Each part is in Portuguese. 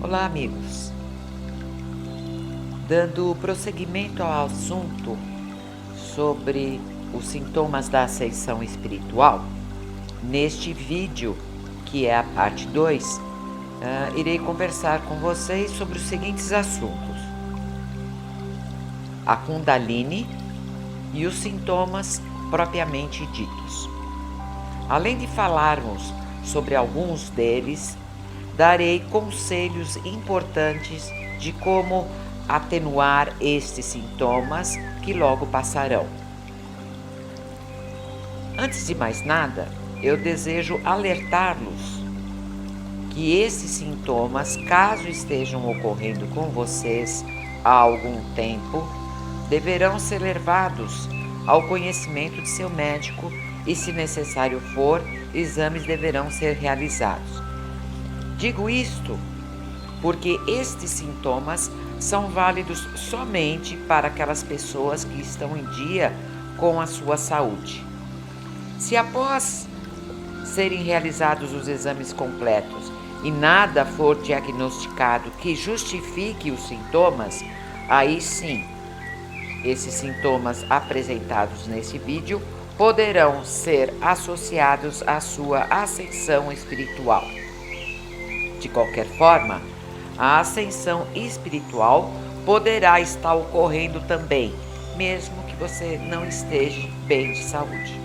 Olá, amigos. Dando prosseguimento ao assunto sobre os sintomas da ascensão espiritual, neste vídeo, que é a parte 2, irei conversar com vocês sobre os seguintes assuntos: a Kundalini e os sintomas propriamente ditos. Além de falarmos sobre alguns deles, darei conselhos importantes de como atenuar estes sintomas que logo passarão. Antes de mais nada, eu desejo alertar-los que esses sintomas, caso estejam ocorrendo com vocês há algum tempo, deverão ser levados ao conhecimento de seu médico e, se necessário for, exames deverão ser realizados. Digo isto porque estes sintomas são válidos somente para aquelas pessoas que estão em dia com a sua saúde. Se após serem realizados os exames completos e nada for diagnosticado que justifique os sintomas, aí sim, esses sintomas apresentados nesse vídeo poderão ser associados à sua ascensão espiritual. De qualquer forma, a ascensão espiritual poderá estar ocorrendo também, mesmo que você não esteja bem de saúde.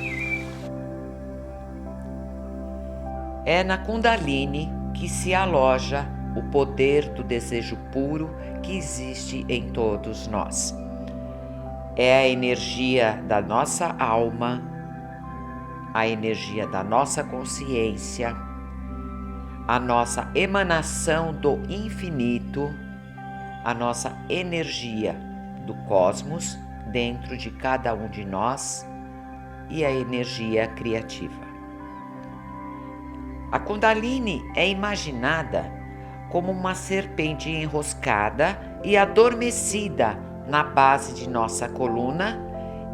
É na Kundalini que se aloja o poder do desejo puro que existe em todos nós. É a energia da nossa alma, a energia da nossa consciência, a nossa emanação do infinito, a nossa energia do cosmos dentro de cada um de nós e a energia criativa. A Kundalini é imaginada como uma serpente enroscada e adormecida na base de nossa coluna,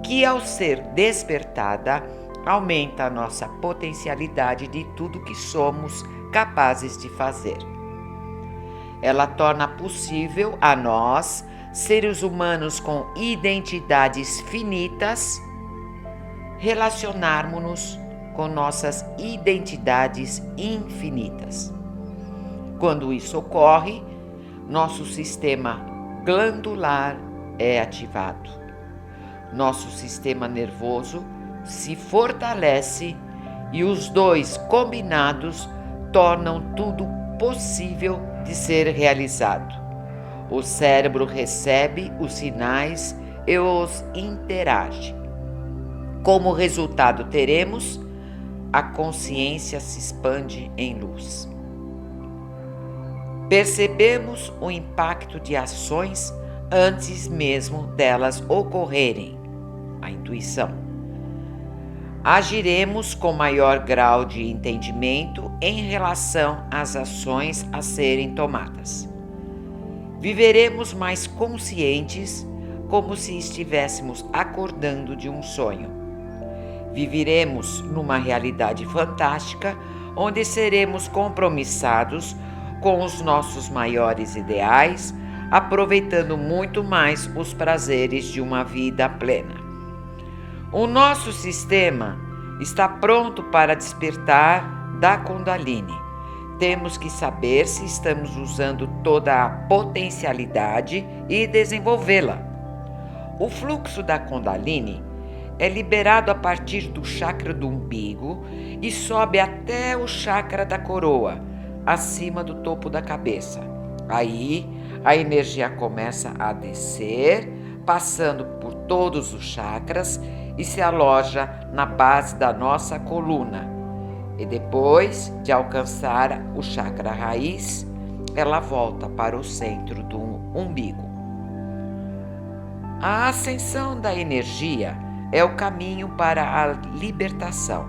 que, ao ser despertada, aumenta a nossa potencialidade de tudo que somos capazes de fazer. Ela torna possível a nós, seres humanos com identidades finitas, relacionarmos-nos com nossas identidades infinitas. Quando isso ocorre, nosso sistema glandular é ativado. Nosso sistema nervoso se fortalece e os dois combinados tornam tudo possível de ser realizado. O cérebro recebe os sinais e os interage. Como resultado, teremos a consciência se expande em luz. Percebemos o impacto de ações antes mesmo delas ocorrerem, a intuição. Agiremos com maior grau de entendimento em relação às ações a serem tomadas. Viveremos mais conscientes, como se estivéssemos acordando de um sonho. Viveremos numa realidade fantástica, onde seremos compromissados com os nossos maiores ideais, aproveitando muito mais os prazeres de uma vida plena. O nosso sistema está pronto para despertar da Kundalini. Temos que saber se estamos usando toda a potencialidade e desenvolvê-la. O fluxo da Kundalini é liberado a partir do chakra do umbigo e sobe até o chakra da coroa, acima do topo da cabeça. Aí, a energia começa a descer, passando por todos os chakras e se aloja na base da nossa coluna. E depois de alcançar o chakra raiz, ela volta para o centro do umbigo. A ascensão da energia é o caminho para a libertação.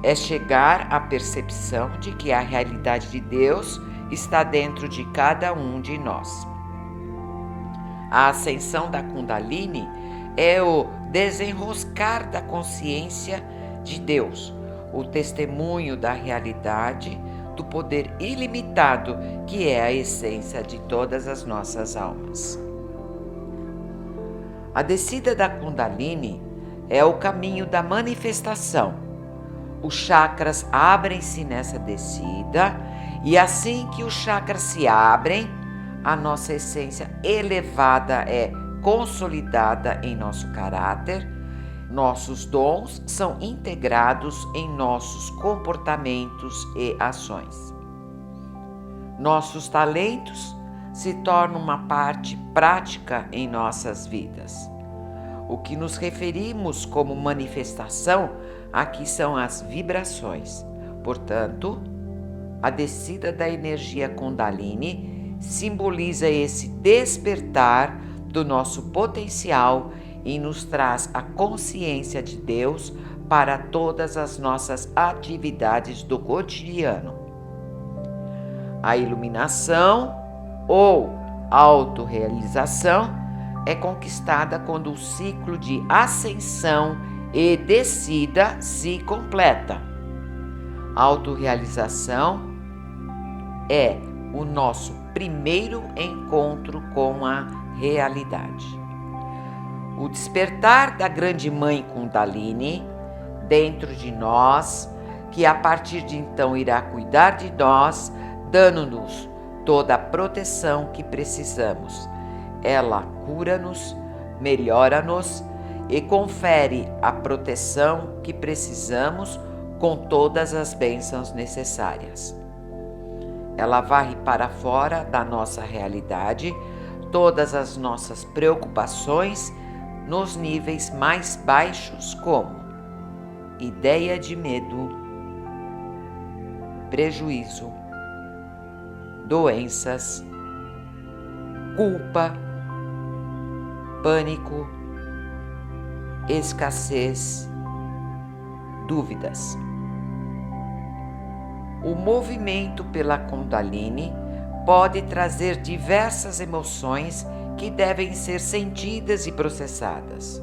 É chegar à percepção de que a realidade de Deus está dentro de cada um de nós. A ascensão da Kundalini é o desenroscar da consciência de Deus, o testemunho da realidade do poder ilimitado que é a essência de todas as nossas almas. A descida da Kundalini é o caminho da manifestação. Os chakras abrem-se nessa descida e assim que os chakras se abrem, a nossa essência elevada é consolidada em nosso caráter, nossos dons são integrados em nossos comportamentos e ações. Nossos talentos se tornam uma parte prática em nossas vidas. O que nos referimos como manifestação aqui são as vibrações. Portanto, a descida da energia Kundalini simboliza esse despertar do nosso potencial e nos traz a consciência de Deus para todas as nossas atividades do cotidiano. A iluminação ou autorrealização é conquistada quando o ciclo de ascensão e descida se completa. A autorrealização é o nosso primeiro encontro com a realidade. O despertar da grande mãe Kundalini dentro de nós, que a partir de então irá cuidar de nós, dando-nos toda a proteção que precisamos. Ela cura-nos, melhora-nos e confere a proteção que precisamos com todas as bênçãos necessárias. Ela varre para fora da nossa realidade todas as nossas preocupações nos níveis mais baixos, como ideia de medo, prejuízo, doenças, culpa, pânico, escassez, dúvidas. O movimento pela Kundalini pode trazer diversas emoções que devem ser sentidas e processadas.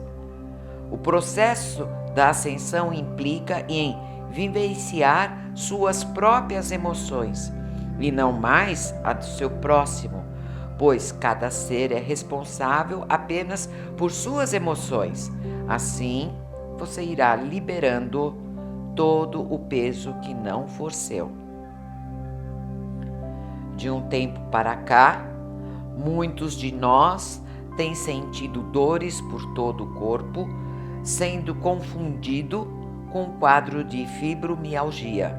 O processo da ascensão implica em vivenciar suas próprias emoções e não mais a do seu próximo, pois cada ser é responsável apenas por suas emoções. Assim, você irá liberando todo o peso que não for seu. De um tempo para cá, muitos de nós têm sentido dores por todo o corpo, sendo confundido com um quadro de fibromialgia,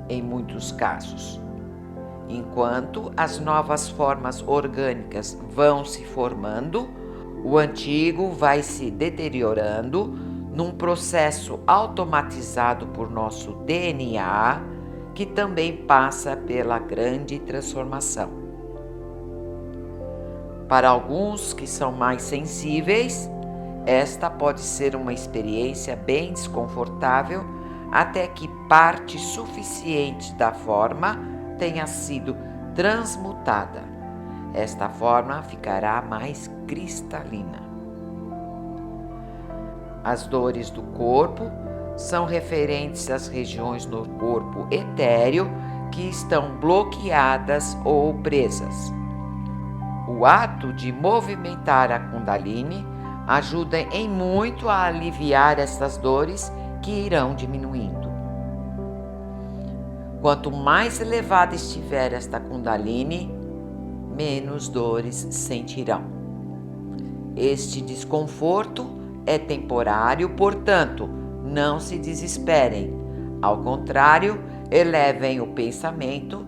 em muitos casos. Enquanto as novas formas orgânicas vão se formando, o antigo vai se deteriorando num processo automatizado por nosso DNA, que também passa pela grande transformação. Para alguns que são mais sensíveis, esta pode ser uma experiência bem desconfortável até que parte suficiente da forma tenha sido transmutada. Esta forma ficará mais cristalina. As dores do corpo são referentes às regiões no corpo etéreo que estão bloqueadas ou presas. O ato de movimentar a Kundalini ajuda em muito a aliviar estas dores que irão diminuindo. Quanto mais elevada estiver esta Kundalini, menos dores sentirão. Este desconforto é temporário, portanto, não se desesperem. Ao contrário, elevem o pensamento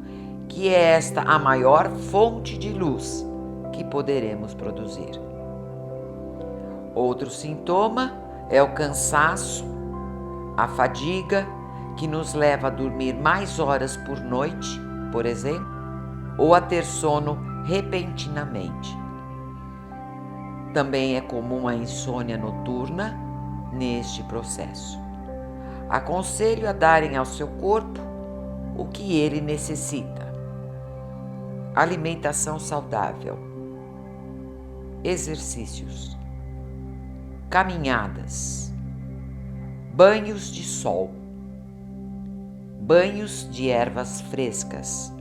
que é esta a maior fonte de luz que poderemos produzir. Outro sintoma é o cansaço, a fadiga, que nos leva a dormir mais horas por noite, por exemplo, ou a ter sono repentinamente. Também é comum a insônia noturna neste processo. Aconselho a darem ao seu corpo o que ele necessita: alimentação saudável, exercícios, caminhadas, banhos de sol, banhos de ervas frescas,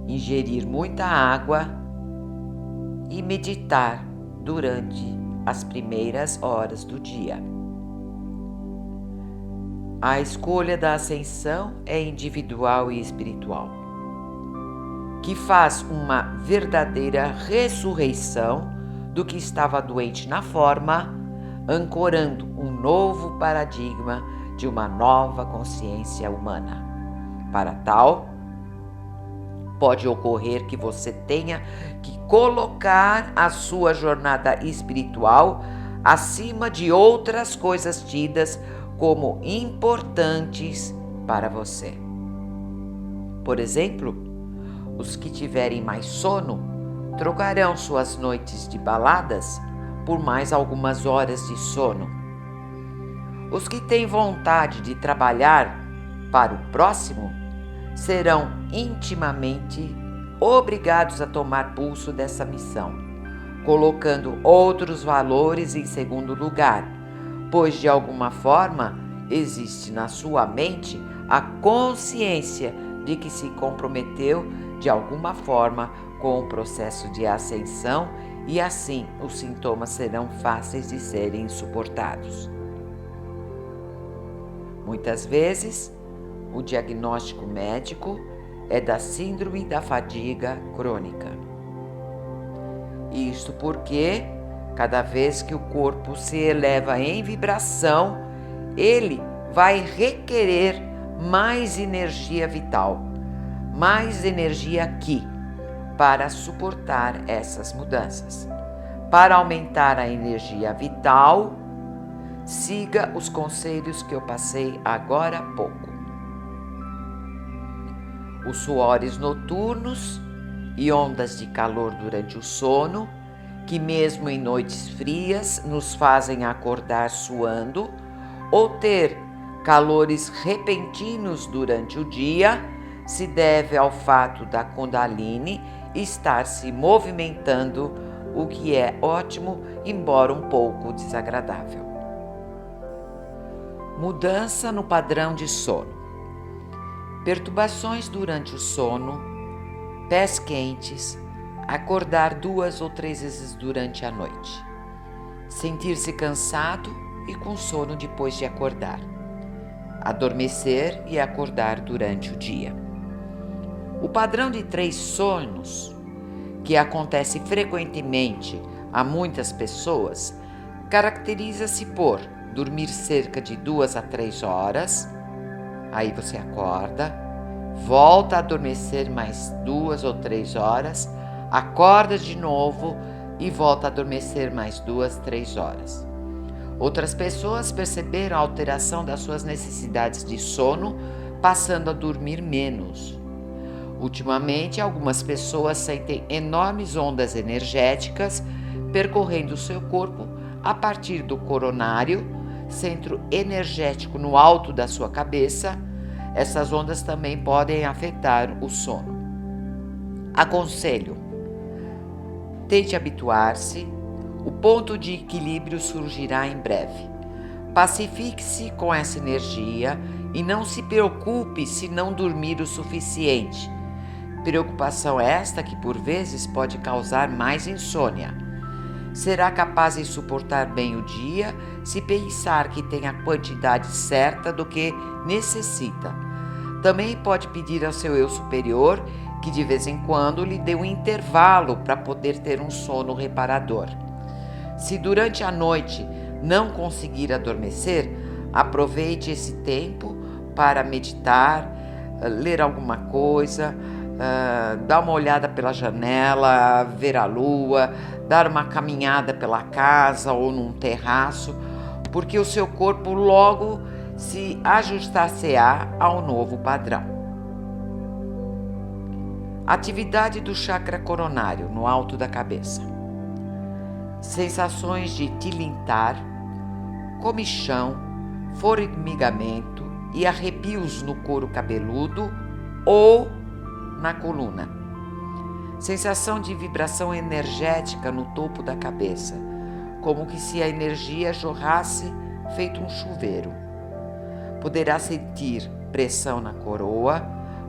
ingerir muita água e meditar durante as primeiras horas do dia. A escolha da ascensão é individual e espiritual, que faz uma verdadeira ressurreição do que estava doente na forma, ancorando um novo paradigma de uma nova consciência humana. Para tal, pode ocorrer que você tenha que colocar a sua jornada espiritual acima de outras coisas tidas como importantes para você. Por exemplo, os que tiverem mais sono trocarão suas noites de baladas por mais algumas horas de sono. Os que têm vontade de trabalhar para o próximo serão intimamente obrigados a tomar pulso dessa missão, colocando outros valores em segundo lugar, pois de alguma forma existe na sua mente a consciência de que se comprometeu de alguma forma com o processo de ascensão e assim os sintomas serão fáceis de serem suportados. Muitas vezes, o diagnóstico médico é da síndrome da fadiga crônica. Isto porque, cada vez que o corpo se eleva em vibração, ele vai requerer mais energia vital, mais energia aqui, para suportar essas mudanças. Para aumentar a energia vital, siga os conselhos que eu passei agora há pouco. Os suores noturnos e ondas de calor durante o sono, que mesmo em noites frias nos fazem acordar suando, ou ter calores repentinos durante o dia, se deve ao fato da Kundalini estar se movimentando, o que é ótimo, embora um pouco desagradável. Mudança no padrão de sono. Perturbações durante o sono, pés quentes, acordar 2 ou 3 vezes durante a noite, sentir-se cansado e com sono depois de acordar, adormecer e acordar durante o dia. O padrão de 3 sonos, que acontece frequentemente a muitas pessoas, caracteriza-se por dormir cerca de 2 a 3 horas, aí você acorda, volta a adormecer mais 2 ou 3 horas, acorda de novo e volta a adormecer mais 2, 3 horas. Outras pessoas perceberam a alteração das suas necessidades de sono, passando a dormir menos. Ultimamente, algumas pessoas sentem enormes ondas energéticas percorrendo o seu corpo a partir do coronário, centro energético no alto da sua cabeça. Essas ondas também podem afetar o sono. Aconselho: tente habituar-se, o ponto de equilíbrio surgirá em breve. Pacifique-se com essa energia e não se preocupe se não dormir o suficiente. Preocupação esta que por vezes pode causar mais insônia. Será capaz de suportar bem o dia se pensar que tem a quantidade certa do que necessita. Também pode pedir ao seu eu superior que de vez em quando lhe dê um intervalo para poder ter um sono reparador. Se durante a noite não conseguir adormecer, aproveite esse tempo para meditar, ler alguma coisa, dar uma olhada pela janela, ver a lua, dar uma caminhada pela casa ou num terraço, porque o seu corpo logo se ajustar-se-á ao novo padrão. Atividade do chakra coronário, no alto da cabeça. sensações de tilintar, comichão, formigamento e arrepios no couro cabeludo ou na coluna. Sensação de vibração energética no topo da cabeça, como que se a energia jorrasse feito um chuveiro. Poderá sentir pressão na coroa,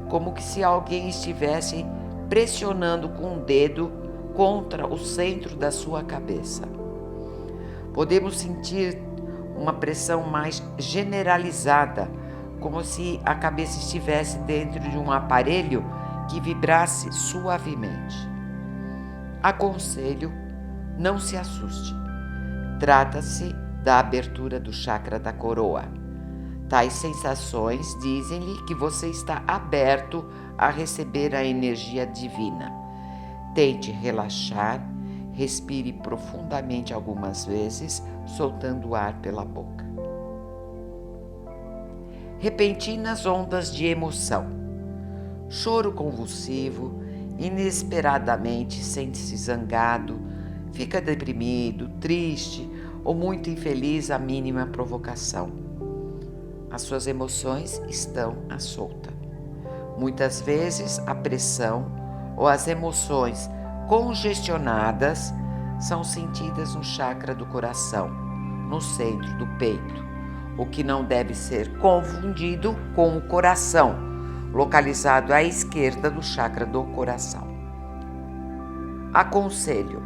como que se alguém estivesse pressionando com um dedo contra o centro da sua cabeça. Podemos sentir uma pressão mais generalizada, como se a cabeça estivesse dentro de um aparelho que vibrasse suavemente. Aconselho, não se assuste. Trata-se da abertura do chakra da coroa. Tais sensações dizem-lhe que você está aberto a receber a energia divina. Tente relaxar, respire profundamente algumas vezes, soltando o ar pela boca. Repentinas ondas de emoção. Choro convulsivo, inesperadamente sente-se zangado, fica deprimido, triste ou muito infeliz à mínima provocação. As suas emoções estão à solta. Muitas vezes a pressão ou as emoções congestionadas são sentidas no chakra do coração, no centro do peito, o que não deve ser confundido com o coração, localizado à esquerda do chakra do coração. Aconselho,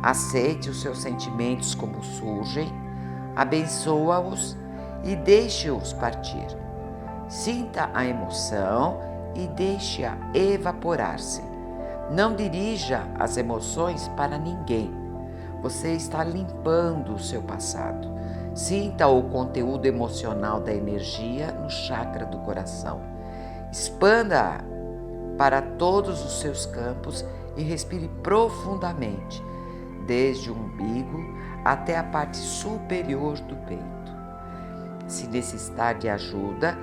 aceite os seus sentimentos como surgem, abençoa-os e deixe-os partir. Sinta a emoção e deixe-a evaporar-se. Não dirija as emoções para ninguém. Você está limpando o seu passado. Sinta o conteúdo emocional da energia no chakra do coração. Expanda-a para todos os seus campos e respire profundamente, desde o umbigo até a parte superior do peito. Se necessitar de ajuda,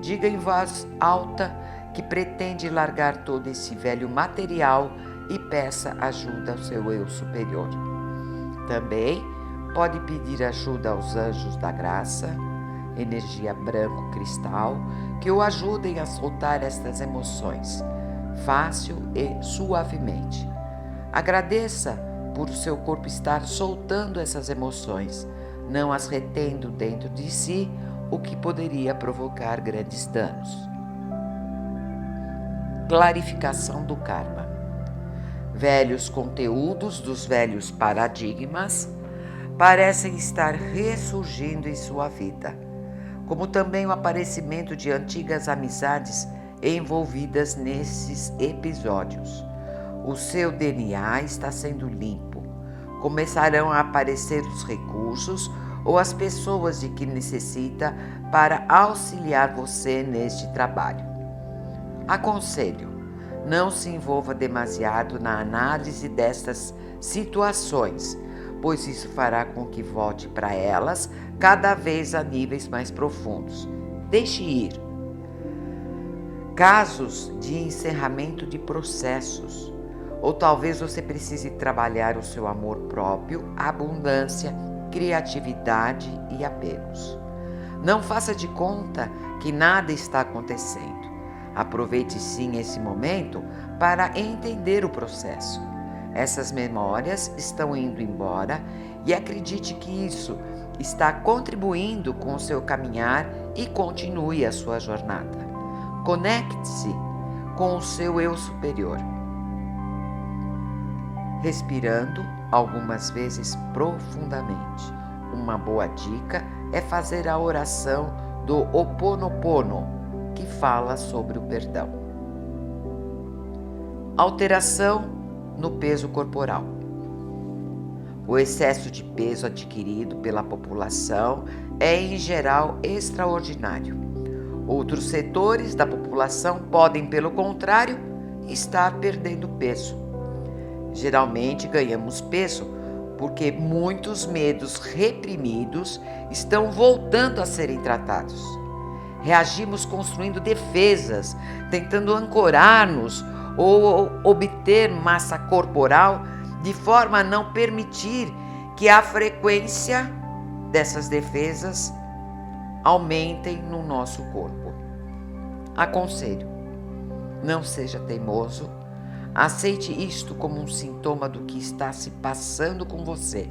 diga em voz alta que pretende largar todo esse velho material e peça ajuda ao seu eu superior. Também pode pedir ajuda aos anjos da graça, energia branco cristal, que o ajudem a soltar estas emoções, fácil e suavemente. Agradeça por o seu corpo estar soltando essas emoções, não as retendo dentro de si, o que poderia provocar grandes danos. Clarificação do karma. Velhos conteúdos dos velhos paradigmas parecem estar ressurgindo em sua vida, como também o aparecimento de antigas amizades envolvidas nesses episódios. O seu DNA está sendo limpo. Começarão a aparecer os recursos ou as pessoas de que necessita para auxiliar você neste trabalho. Aconselho, não se envolva demasiado na análise destas situações, pois isso fará com que volte para elas cada vez a níveis mais profundos. Deixe ir. Casos de encerramento de processos, ou talvez você precise trabalhar o seu amor próprio, abundância, criatividade e apegos. Não faça de conta que nada está acontecendo. Aproveite sim esse momento para entender o processo. Essas memórias estão indo embora e acredite que isso está contribuindo com o seu caminhar e continue a sua jornada. Conecte-se com o seu eu superior. Respirando algumas vezes profundamente. Uma boa dica é fazer a oração do Ho'oponopono, que fala sobre o perdão. Alteração no peso corporal. O excesso de peso adquirido pela população é, em geral, extraordinário. Outros setores da população podem, pelo contrário, estar perdendo peso. Geralmente ganhamos peso porque muitos medos reprimidos estão voltando a serem tratados. Reagimos construindo defesas, tentando ancorar-nos ou obter massa corporal de forma a não permitir que a frequência dessas defesas aumentem no nosso corpo. Aconselho: não seja teimoso, aceite isto como um sintoma do que está se passando com você.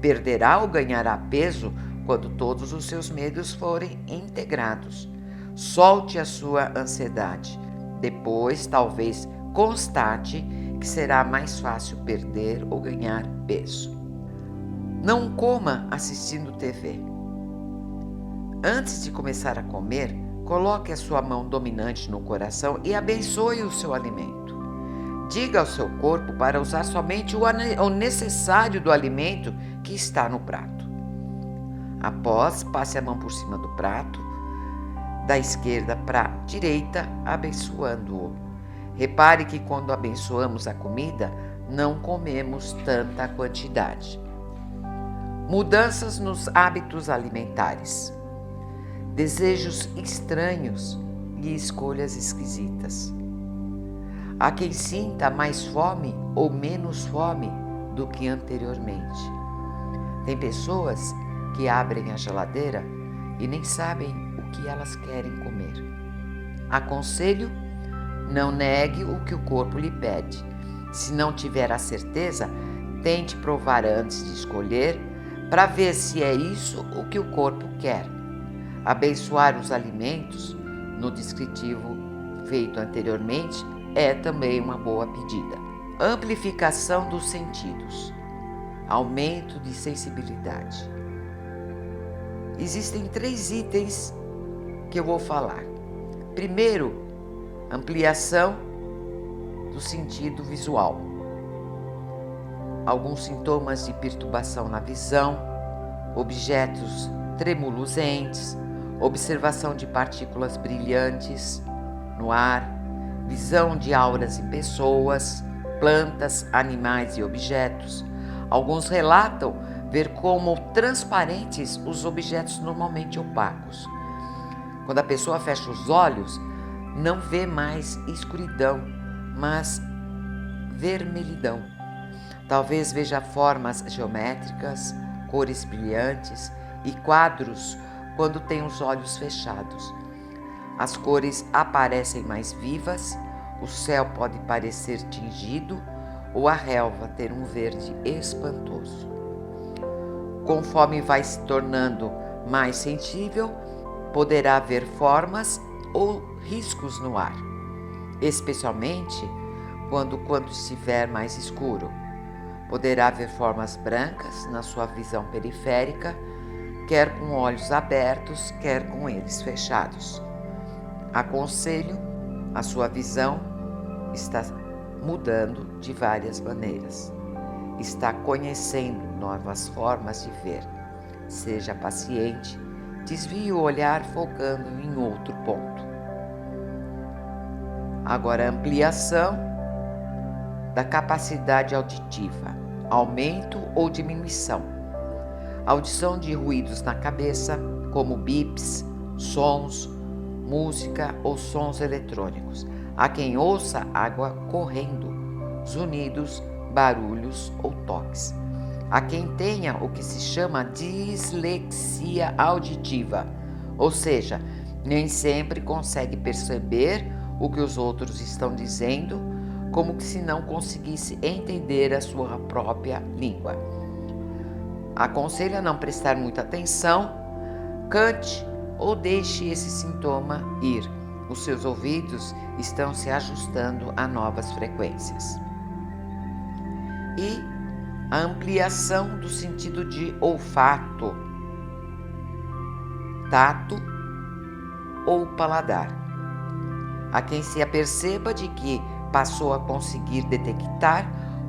Perderá ou ganhará peso quando todos os seus medos forem integrados. Solte a sua ansiedade. Depois, talvez constate que será mais fácil perder ou ganhar peso. Não coma assistindo TV. Antes de começar a comer, coloque a sua mão dominante no coração e abençoe o seu alimento. Diga ao seu corpo para usar somente o necessário do alimento que está no prato. Após, passe a mão por cima do prato, da esquerda para a direita, abençoando-o. Repare que quando abençoamos a comida, não comemos tanta quantidade. Mudanças nos hábitos alimentares. Desejos estranhos e escolhas esquisitas. Há quem sinta mais fome ou menos fome do que anteriormente. Tem pessoas que abrem a geladeira e nem sabem o que elas querem comer. Aconselho: não negue o que o corpo lhe pede. Se não tiver a certeza, tente provar antes de escolher para ver se é isso o que o corpo quer. Abençoar os alimentos, no descritivo feito anteriormente, é também uma boa pedida. Amplificação dos sentidos. Aumento de sensibilidade. Existem 3 itens que eu vou falar. Primeiro, ampliação do sentido visual. Alguns sintomas de perturbação na visão, objetos tremuluzentes, observação de partículas brilhantes no ar, visão de auras em pessoas, plantas, animais e objetos. Alguns relatam ver como transparentes os objetos normalmente opacos. Quando a pessoa fecha os olhos, não vê mais escuridão, mas vermelhidão. Talvez veja formas geométricas, cores brilhantes e quadros quando tem os olhos fechados. As cores aparecem mais vivas, o céu pode parecer tingido ou a relva ter um verde espantoso. Conforme vai se tornando mais sensível, poderá ver formas ou riscos no ar, especialmente quando estiver mais escuro. Poderá ver formas brancas na sua visão periférica, quer com olhos abertos, quer com eles fechados. Aconselho: a sua visão está mudando de várias maneiras. Está conhecendo novas formas de ver. Seja paciente, desvie o olhar focando em outro ponto. Agora, ampliação da capacidade auditiva, aumento ou diminuição. Audição de ruídos na cabeça, como bips, sons, música ou sons eletrônicos. Há quem ouça água correndo, zunidos, barulhos ou toques. Há quem tenha o que se chama dislexia auditiva, ou seja, nem sempre consegue perceber o que os outros estão dizendo, como se não conseguisse entender a sua própria língua. Aconselho a não prestar muita atenção, cante ou deixe esse sintoma ir. Os seus ouvidos estão se ajustando a novas frequências. E a ampliação do sentido de olfato, tato ou paladar. Há quem se aperceba de que passou a conseguir detectar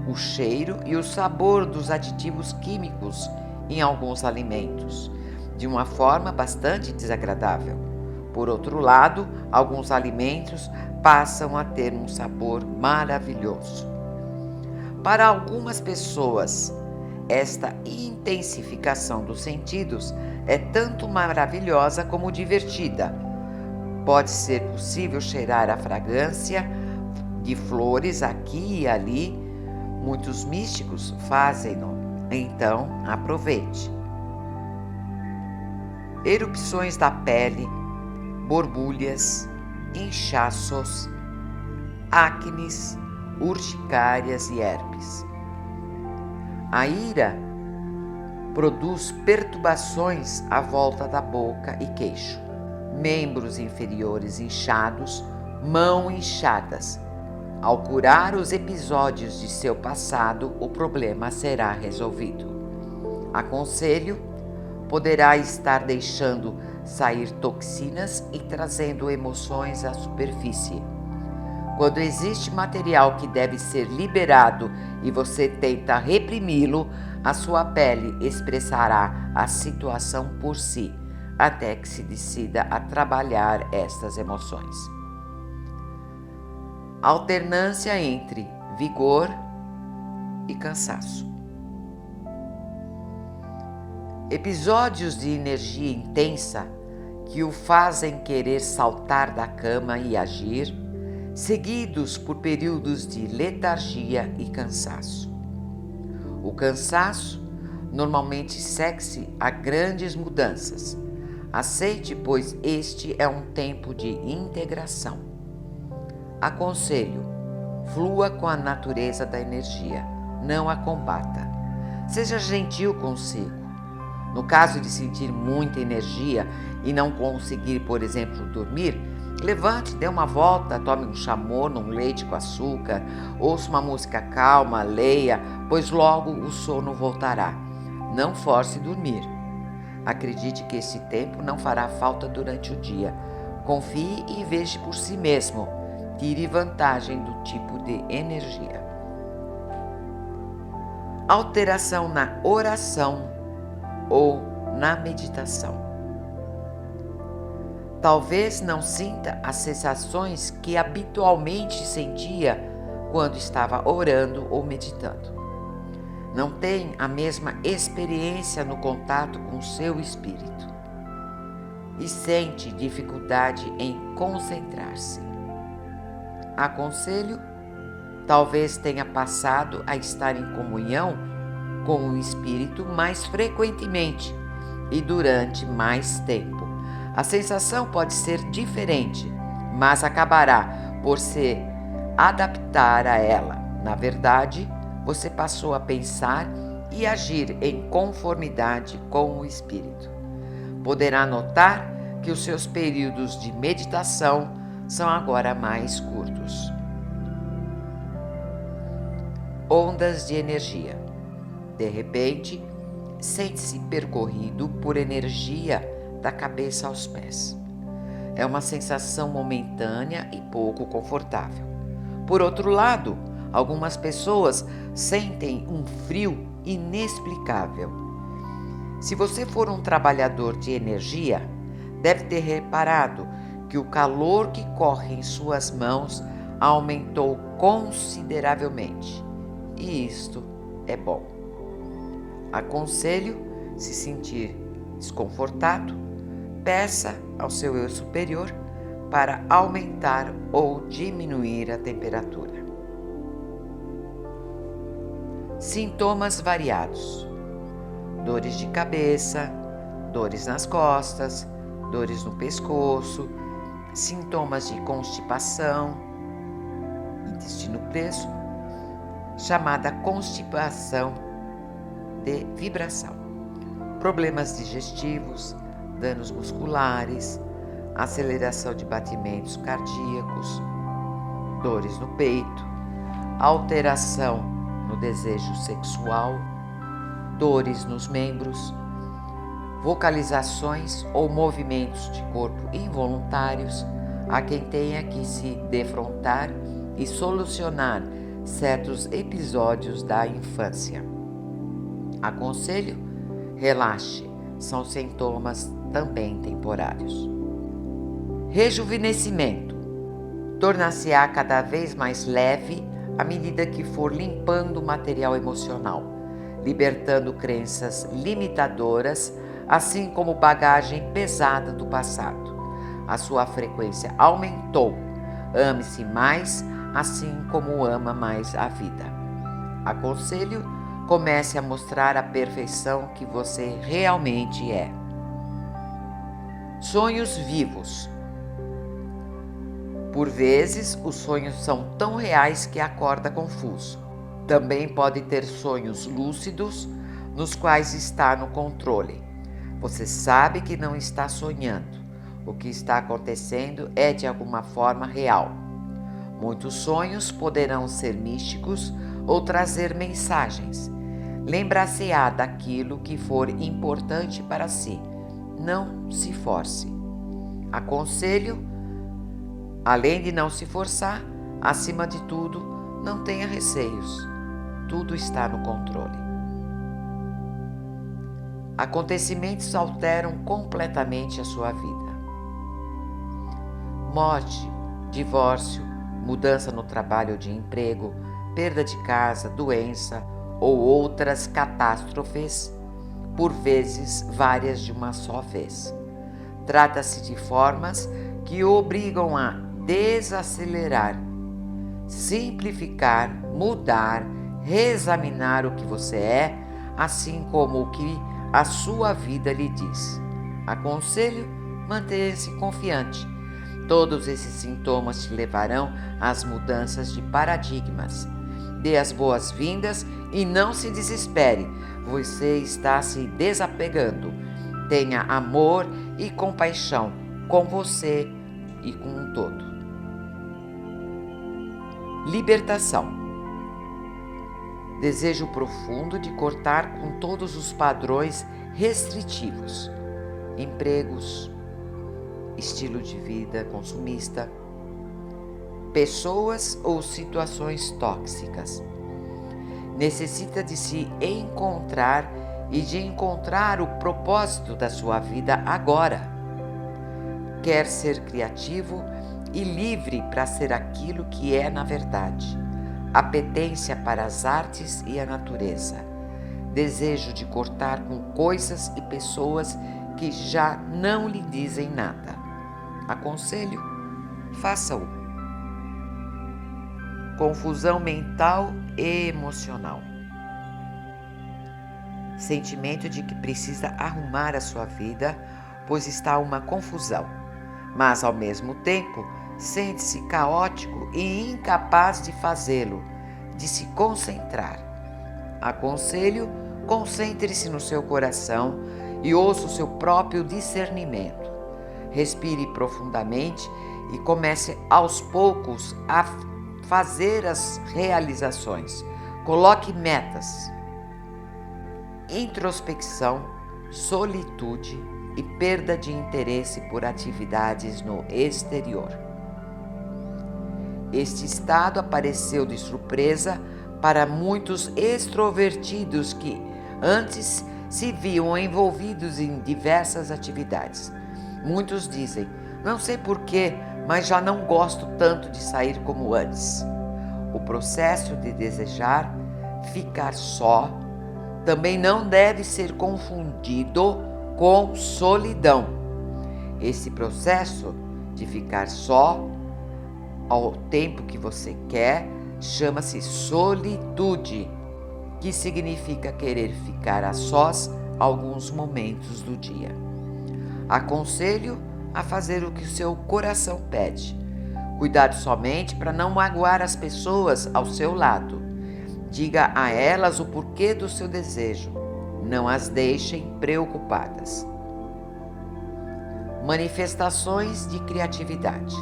o cheiro e o sabor dos aditivos químicos em alguns alimentos, de uma forma bastante desagradável. Por outro lado, alguns alimentos passam a ter um sabor maravilhoso. Para algumas pessoas, esta intensificação dos sentidos é tanto maravilhosa como divertida. Pode ser possível cheirar a fragrância de flores aqui e ali. Muitos místicos fazem-no Então, aproveite. Erupções da pele, borbulhas, inchaços, acnes, urticárias e herpes. A ira produz perturbações à volta da boca e queixo, membros inferiores inchados, mãos inchadas. Ao curar os episódios de seu passado, o problema será resolvido. Aconselho: poderá estar deixando sair toxinas e trazendo emoções à superfície. Quando existe material que deve ser liberado e você tenta reprimi-lo, a sua pele expressará a situação por si, até que se decida a trabalhar estas emoções. Alternância entre vigor e cansaço. Episódios de energia intensa que o fazem querer saltar da cama e agir, seguidos por períodos de letargia e cansaço. O cansaço normalmente segue-se a grandes mudanças. Aceite, pois este é um tempo de integração. Aconselho: flua com a natureza da energia, não a combata. Seja gentil consigo. No caso de sentir muita energia e não conseguir, por exemplo, dormir, levante, dê uma volta, tome um chamorro, um leite com açúcar, ouça uma música calma, leia, pois logo o sono voltará. Não force dormir. Acredite que esse tempo não fará falta durante o dia. Confie e veja por si mesmo. Tire vantagem do tipo de energia. Alteração na oração ou na meditação. Talvez não sinta as sensações que habitualmente sentia quando estava orando ou meditando. Não tem a mesma experiência no contato com seu espírito e sente dificuldade em concentrar-se. Aconselho: talvez tenha passado a estar em comunhão com o espírito mais frequentemente e durante mais tempo. A sensação pode ser diferente, mas acabará por se adaptar a ela. Na verdade, você passou a pensar e agir em conformidade com o espírito. Poderá notar que os seus períodos de meditação são agora mais curtos. Ondas de energia. De repente, sente-se percorrido por energia da cabeça aos pés. É uma sensação momentânea e pouco confortável. Por outro lado, algumas pessoas sentem um frio inexplicável. Se você for um trabalhador de energia, deve ter reparado que o calor que corre em suas mãos aumentou consideravelmente. E isto é bom. Aconselho: se sentir desconfortado, peça ao seu eu superior para aumentar ou diminuir a temperatura. Sintomas variados: dores de cabeça, dores nas costas, dores no pescoço, sintomas de constipação, intestino preso, chamada constipação de vibração, problemas digestivos, danos musculares, aceleração de batimentos cardíacos, dores no peito, alteração no desejo sexual, dores nos membros, vocalizações ou movimentos de corpo involuntários, a quem tenha que se defrontar e solucionar certos episódios da infância. Aconselho: relaxe, são sintomas também temporários. Rejuvenescimento. Tornar-se-á cada vez mais leve à medida que for limpando o material emocional, libertando crenças limitadoras, assim como bagagem pesada do passado. A sua frequência aumentou. Ame-se mais, assim como ama mais a vida. Aconselho: comece a mostrar a perfeição que você realmente é. Sonhos vivos. Por vezes, os sonhos são tão reais que acorda confuso. Também pode ter sonhos lúcidos, nos quais está no controle. Você sabe que não está sonhando. O que está acontecendo é de alguma forma real. Muitos sonhos poderão ser místicos ou trazer mensagens. Lembrar-se-á daquilo que for importante para si. Não se force. Aconselho, além de não se forçar, acima de tudo, não tenha receios. Tudo está no controle. Acontecimentos alteram completamente a sua vida. Morte, divórcio, mudança no trabalho ou de emprego, perda de casa, doença ou outras catástrofes, por vezes várias de uma só vez. Trata-se de formas que o obrigam a desacelerar, simplificar, mudar, reexaminar o que você é, assim como o que a sua vida lhe diz. Aconselho, mantenha-se confiante. Todos esses sintomas te levarão às mudanças de paradigmas. Dê as boas-vindas e não se desespere. Você está se desapegando. Tenha amor e compaixão com você e com um todo. Libertação. Desejo profundo de cortar com todos os padrões restritivos, empregos, estilo de vida consumista, pessoas ou situações tóxicas. Necessita de se encontrar e de encontrar o propósito da sua vida agora. Quer ser criativo e livre para ser aquilo que é na verdade. Apetência para as artes e a natureza. Desejo de cortar com coisas e pessoas que já não lhe dizem nada. Aconselho, faça-o. Confusão mental e emocional. Sentimento de que precisa arrumar a sua vida, pois está uma confusão, mas ao mesmo tempo sente-se caótico e incapaz de fazê-lo, de se concentrar. Aconselho, concentre-se no seu coração e ouça o seu próprio discernimento. Respire profundamente e comece aos poucos a fazer as realizações. Coloque metas. Introspecção, solitude e perda de interesse por atividades no exterior. Este estado apareceu de surpresa para muitos extrovertidos que antes se viam envolvidos em diversas atividades. Muitos dizem, não sei porquê, mas já não gosto tanto de sair como antes. O processo de desejar ficar só também não deve ser confundido com solidão. Esse processo de ficar só ao tempo que você quer chama-se solitude, que significa querer ficar a sós alguns momentos do dia. Aconselho a fazer o que o seu coração pede. Cuidado somente para não magoar as pessoas ao seu lado. Diga a elas o porquê do seu desejo. Não as deixem preocupadas. Manifestações de criatividade.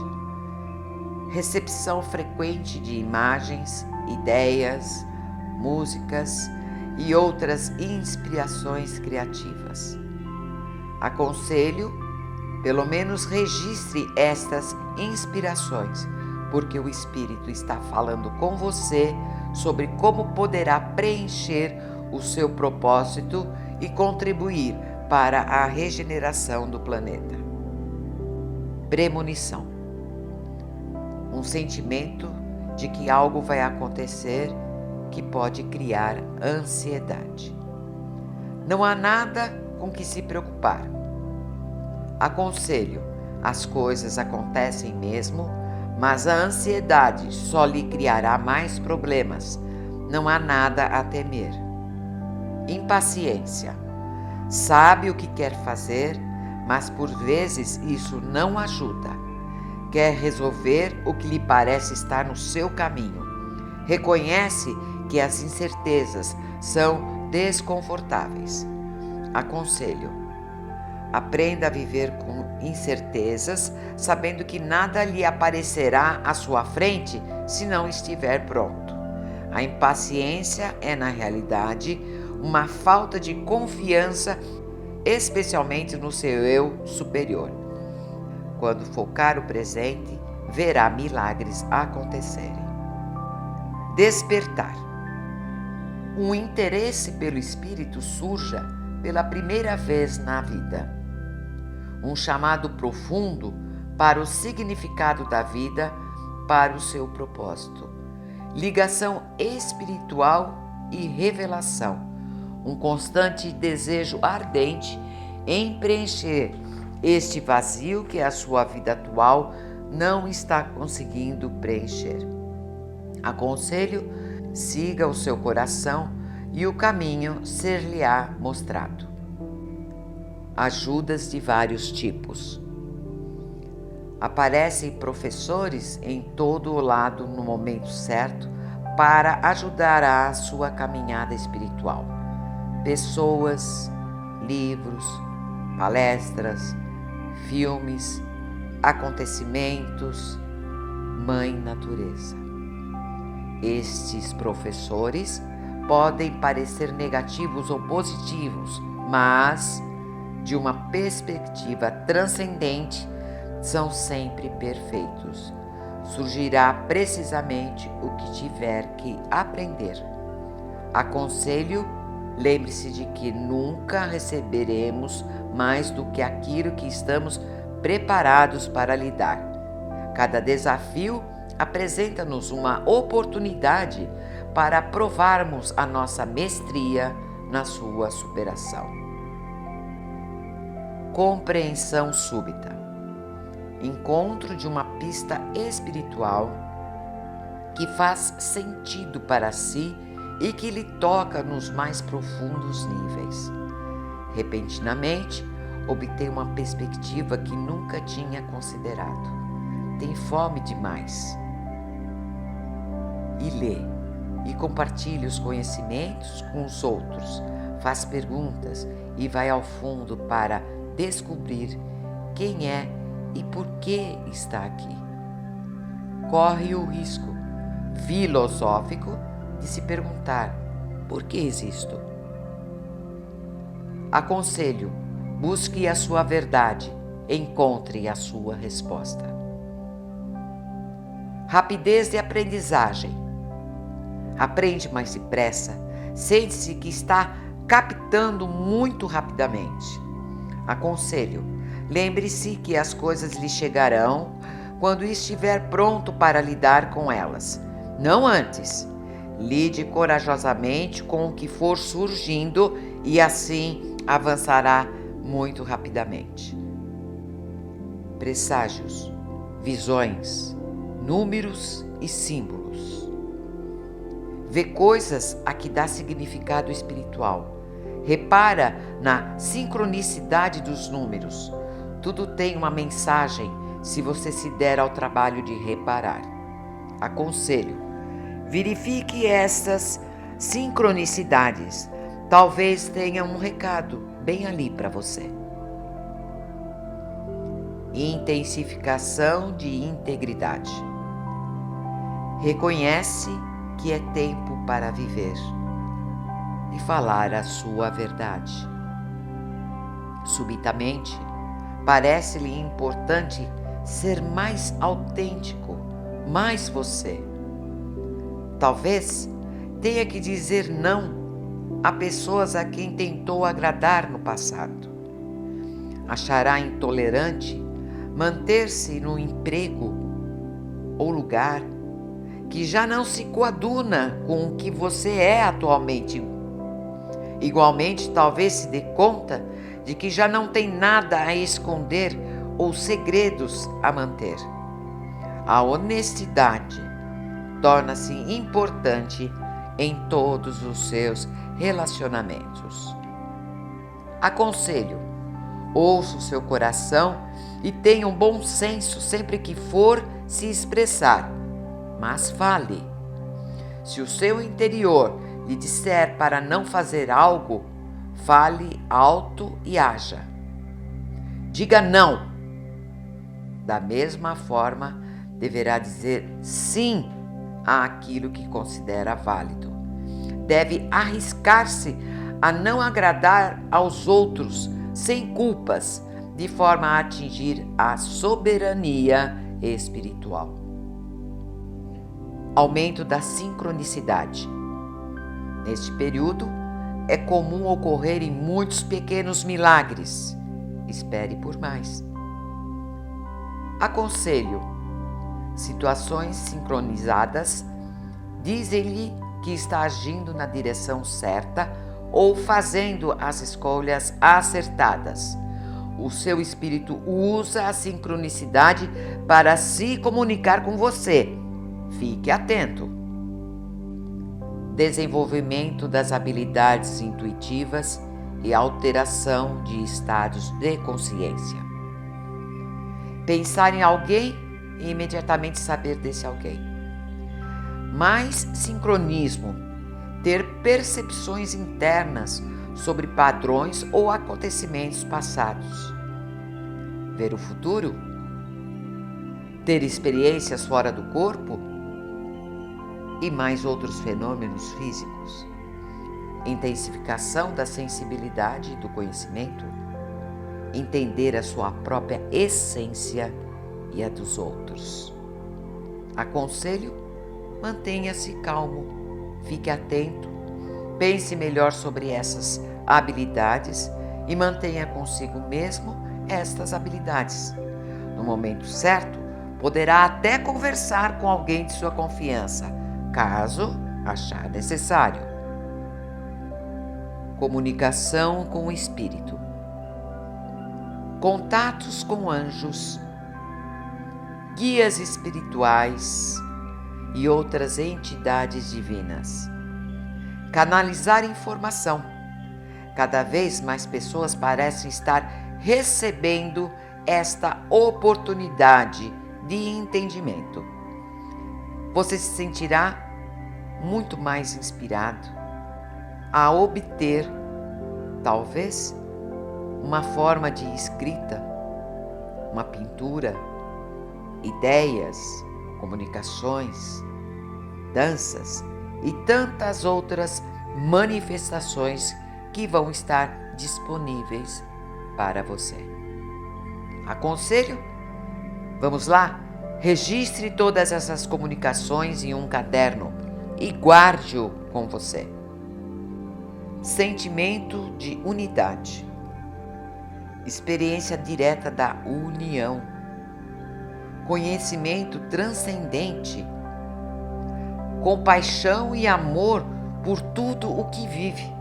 Recepção frequente de imagens, ideias, músicas e outras inspirações criativas. Aconselho, pelo menos registre estas inspirações, porque o Espírito está falando com você sobre como poderá preencher o seu propósito e contribuir para a regeneração do planeta. Premonição. Um sentimento de que algo vai acontecer que pode criar ansiedade. Não há nada com que se preocupar. Aconselho, as coisas acontecem mesmo, mas a ansiedade só lhe criará mais problemas. Não há nada a temer. Impaciência. Sabe o que quer fazer, mas por vezes isso não ajuda. Quer resolver o que lhe parece estar no seu caminho. Reconhece que as incertezas são desconfortáveis. Aconselho: aprenda a viver com incertezas, sabendo que nada lhe aparecerá à sua frente se não estiver pronto. A impaciência é, na realidade, uma falta de confiança, especialmente no seu eu superior. Quando focar o presente, verá milagres acontecerem. Despertar. Um interesse pelo espírito surja pela primeira vez na vida. Um chamado profundo para o significado da vida, para o seu propósito. Ligação espiritual e revelação. Um constante desejo ardente em preencher este vazio que a sua vida atual não está conseguindo preencher. Aconselho: siga o seu coração e o caminho ser-lhe-á mostrado. Ajudas de vários tipos. Aparecem professores em todo o lado no momento certo para ajudar a sua caminhada espiritual. Pessoas, livros, palestras, filmes, acontecimentos, Mãe Natureza. Estes professores podem parecer negativos ou positivos, mas, de uma perspectiva transcendente, são sempre perfeitos. Surgirá precisamente o que tiver que aprender. Aconselho: lembre-se de que nunca receberemos mais do que aquilo que estamos preparados para lidar. Cada desafio apresenta-nos uma oportunidade para provarmos a nossa mestria na sua superação. Compreensão súbita. Encontro de uma pista espiritual que faz sentido para si e que lhe toca nos mais profundos níveis. Repentinamente, obtém uma perspectiva que nunca tinha considerado. Tem fome demais. E lê, e compartilha os conhecimentos com os outros, faz perguntas e vai ao fundo para descobrir quem é e por que está aqui. Corre o risco filosófico de se perguntar: por que existo? Aconselho: busque a sua verdade, encontre a sua resposta. Rapidez de aprendizagem. Aprende mais depressa, sente-se que está captando muito rapidamente. Aconselho: lembre-se que as coisas lhe chegarão quando estiver pronto para lidar com elas, não antes. Lide corajosamente com o que for surgindo e assim avançará muito rapidamente. Presságios, visões, números e símbolos. Vê coisas a que dá significado espiritual. Repara na sincronicidade dos números. Tudo tem uma mensagem se você se der ao trabalho de reparar. Aconselho: verifique essas sincronicidades. Talvez tenha um recado bem ali para você. Intensificação de integridade. Reconhece que é tempo para viver e falar a sua verdade. Subitamente, parece-lhe importante ser mais autêntico, mais você. Talvez tenha que dizer não a pessoas a quem tentou agradar no passado. Achará intolerante manter-se no emprego ou lugar que já não se coaduna com o que você é atualmente. Igualmente, talvez se dê conta de que já não tem nada a esconder ou segredos a manter. A honestidade torna-se importante em todos os seus relacionamentos. Aconselho: ouça o seu coração e tenha um bom senso sempre que for se expressar, mas fale. Se o seu interior lhe disser para não fazer algo, fale alto e haja. Diga não. Da mesma forma, deverá dizer sim àquilo que considera válido. Deve arriscar-se a não agradar aos outros sem culpas, de forma a atingir a soberania espiritual. Aumento da sincronicidade. Neste período, é comum ocorrerem muitos pequenos milagres. Espere por mais. Aconselho: situações sincronizadas dizem-lhe que está agindo na direção certa ou fazendo as escolhas acertadas. O seu espírito usa a sincronicidade para se comunicar com você. Fique atento. Desenvolvimento das habilidades intuitivas e alteração de estados de consciência. Pensar em alguém e imediatamente saber desse alguém. Mais sincronismo. Ter percepções internas sobre padrões ou acontecimentos passados. Ver o futuro. Ter experiências fora do corpo. E mais outros fenômenos físicos. Intensificação da sensibilidade e do conhecimento. Entender a sua própria essência e a dos outros. Aconselho: mantenha-se calmo. Fique atento, pense melhor sobre essas habilidades e mantenha consigo mesmo estas habilidades. No momento certo, poderá até conversar com alguém de sua confiança, caso achar necessário. Comunicação com o espírito. Contatos com anjos, guias espirituais e outras entidades divinas. Canalizar informação. Cada vez mais pessoas parecem estar recebendo esta oportunidade de entendimento. Você se sentirá muito mais inspirado a obter, talvez, uma forma de escrita, uma pintura, ideias, comunicações, danças e tantas outras manifestações que vão estar disponíveis para você. Aconselho? Vamos lá? Registre todas essas comunicações em um caderno e guarde-o com você. Sentimento de unidade. Experiência direta da união. Conhecimento transcendente. Compaixão e amor por tudo o que vive.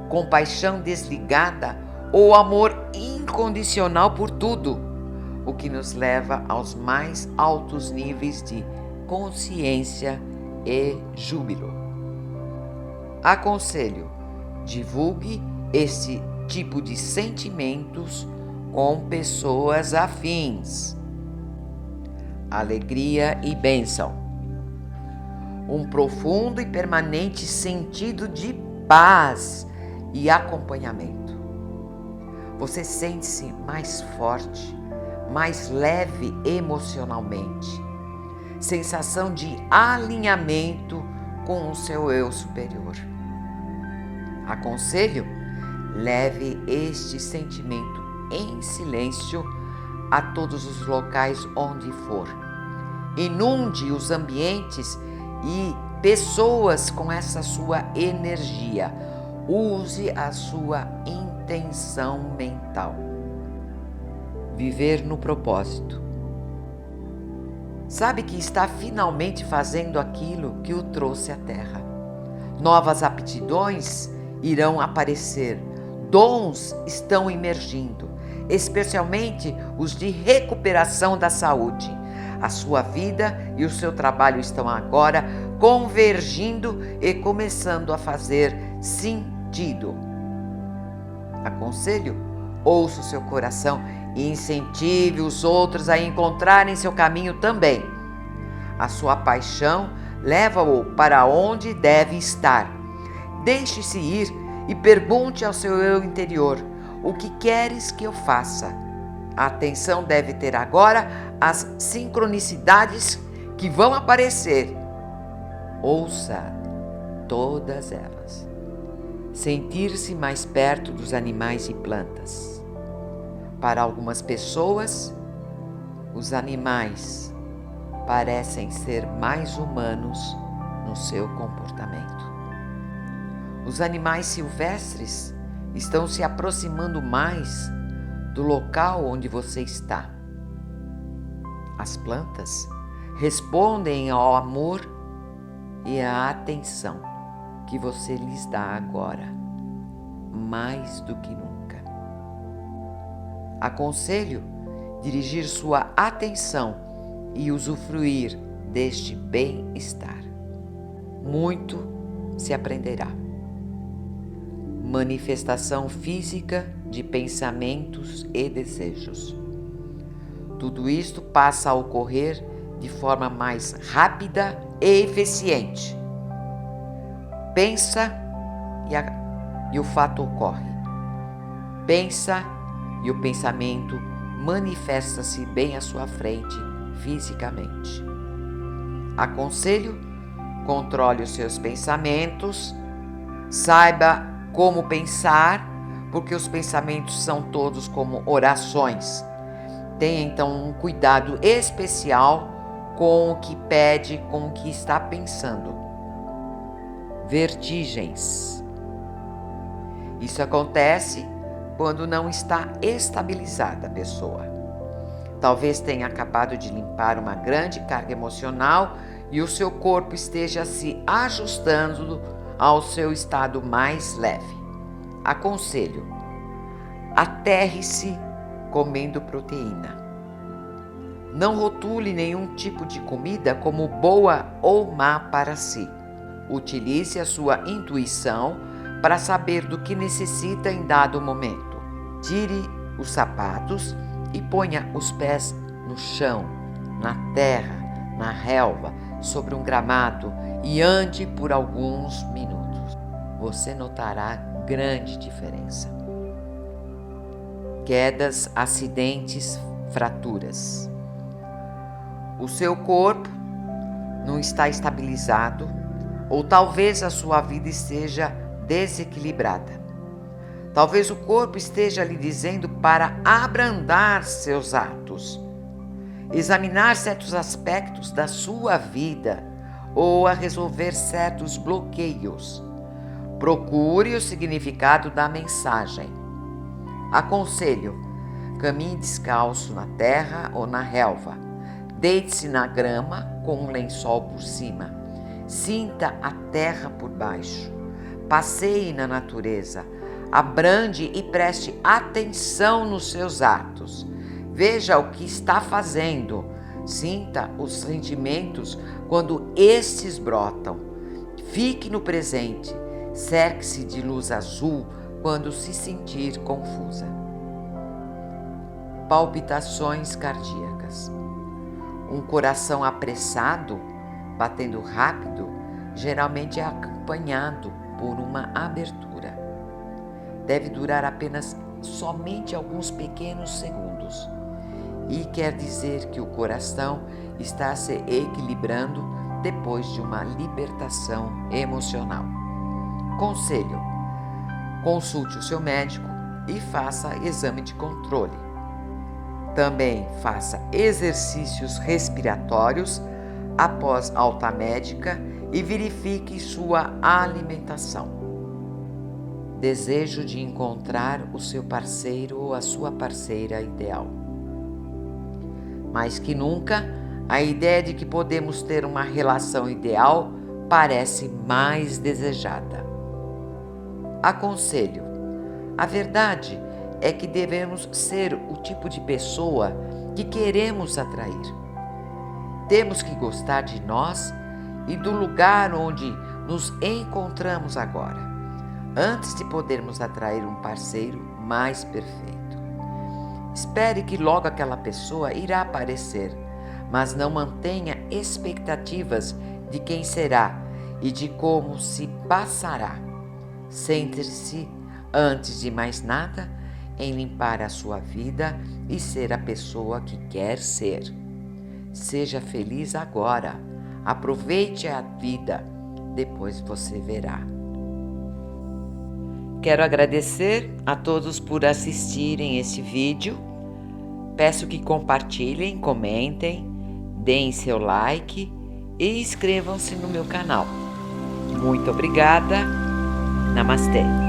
Compaixão desligada ou amor incondicional por tudo, o que nos leva aos mais altos níveis de consciência e júbilo. Aconselho: divulgue esse tipo de sentimentos com pessoas afins. Alegria e bênção. Um profundo e permanente sentido de paz e acompanhamento. Você sente-se mais forte, mais leve emocionalmente. Sensação de alinhamento com o seu eu superior. Aconselho: leve este sentimento em silêncio a todos os locais onde for. Inunde os ambientes e pessoas com essa sua energia. Use a sua intenção mental. Viver no propósito. Sabe que está finalmente fazendo aquilo que o trouxe à Terra. Novas aptidões irão aparecer. Dons estão emergindo, especialmente os de recuperação da saúde. A sua vida e o seu trabalho estão agora convergindo e começando a fazer sentido. Aconselho, ouça o seu coração e incentive os outros a encontrarem seu caminho também. A sua paixão leva-o para onde deve estar. Deixe-se ir e pergunte ao seu eu interior: o que queres que eu faça? A atenção deve ter agora as sincronicidades que vão aparecer. Ouça todas elas. Sentir-se mais perto dos animais e plantas. Para algumas pessoas, os animais parecem ser mais humanos no seu comportamento. Os animais silvestres estão se aproximando mais do local onde você está. As plantas respondem ao amor e à atenção que você lhes dá agora, mais do que nunca. Aconselho dirigir sua atenção e usufruir deste bem-estar. Muito se aprenderá. Manifestação física de pensamentos e desejos. Tudo isto passa a ocorrer de forma mais rápida e eficiente. Pensa e o fato ocorre. Pensa e o pensamento manifesta-se bem à sua frente fisicamente. Aconselho, controle os seus pensamentos, saiba como pensar, porque os pensamentos são todos como orações. Tenha então um cuidado especial com o que pede, com o que está pensando. Vertigens. Isso acontece quando não está estabilizada a pessoa. Talvez tenha acabado de limpar uma grande carga emocional e o seu corpo esteja se ajustando ao seu estado mais leve. Aconselho, aterre-se comendo proteína. Não rotule nenhum tipo de comida como boa ou má para si. Utilize a sua intuição para saber do que necessita em dado momento. Tire os sapatos e ponha os pés no chão, na terra, na relva, sobre um gramado e ande por alguns minutos. Você notará grande diferença. Quedas, acidentes, fraturas. O seu corpo não está estabilizado ou talvez a sua vida esteja desequilibrada. Talvez o corpo esteja lhe dizendo para abrandar seus atos, examinar certos aspectos da sua vida ou a resolver certos bloqueios. Procure o significado da mensagem. Aconselho, caminhe descalço na terra ou na relva. Deite-se na grama com um lençol por cima. Sinta a terra por baixo. Passeie na natureza. Abrande e preste atenção nos seus atos. Veja o que está fazendo. Sinta os sentimentos quando estes brotam. Fique no presente. Cerque-se de luz azul quando se sentir confusa. Palpitações cardíacas. Um coração apressado, batendo rápido, geralmente é acompanhado por uma abertura. Deve durar apenas somente alguns pequenos segundos e quer dizer que o coração está se equilibrando depois de uma libertação emocional. Conselho: consulte o seu médico e faça exame de controle. Também faça exercícios respiratórios após alta médica e verifique sua alimentação. Desejo de encontrar o seu parceiro ou a sua parceira ideal. Mais que nunca, a ideia de que podemos ter uma relação ideal parece mais desejada. Aconselho: a verdade é que devemos ser o tipo de pessoa que queremos atrair. Temos que gostar de nós e do lugar onde nos encontramos agora, antes de podermos atrair um parceiro mais perfeito. Espere que logo aquela pessoa irá aparecer, mas não mantenha expectativas de quem será e de como se passará. Centre-se, antes de mais nada, em limpar a sua vida e ser a pessoa que quer ser. Seja feliz agora. Aproveite a vida, depois você verá. Quero agradecer a todos por assistirem este vídeo. Peço que compartilhem, comentem, deem seu like e inscrevam-se no meu canal. Muito obrigada. Namastê.